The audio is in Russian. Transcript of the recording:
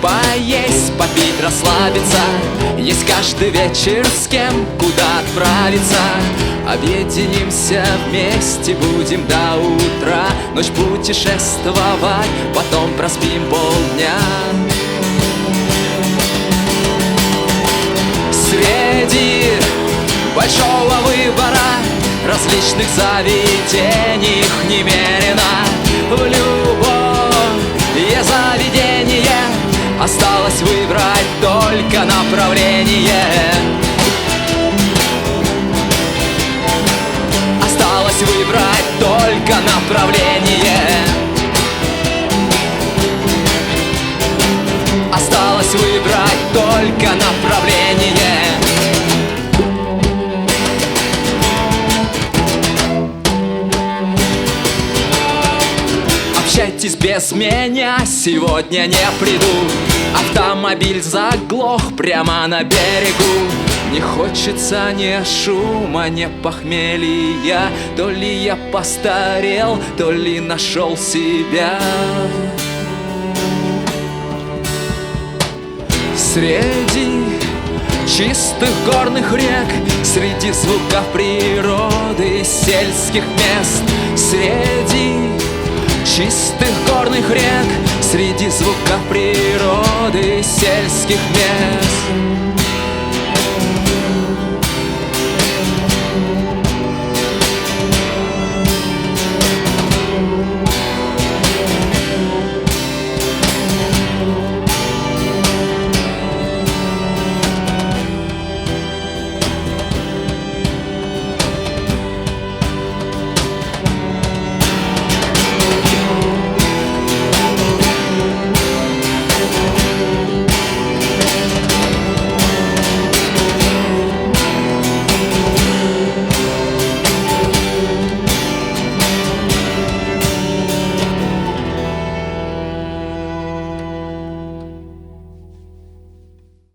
поесть, попить, расслабиться. Есть каждый вечер с кем, куда отправиться. Объединимся вместе, будем до утра ночь путешествовать, потом проспим полдня. Среди большого выбора различных заведений их немерено. В любое заведение осталось выбрать только направление. Осталось выбрать только направление. Осталось выбрать только направление. Общайтесь без меня, сегодня не приду. Автомобиль заглох прямо на берегу. Не хочется ни шума, ни похмелья. То ли я постарел, то ли нашел себя. Среди чистых горных рек, среди звуков природы, сельских мест. Среди чистых горных рек, среди звуков природы, сельских мест.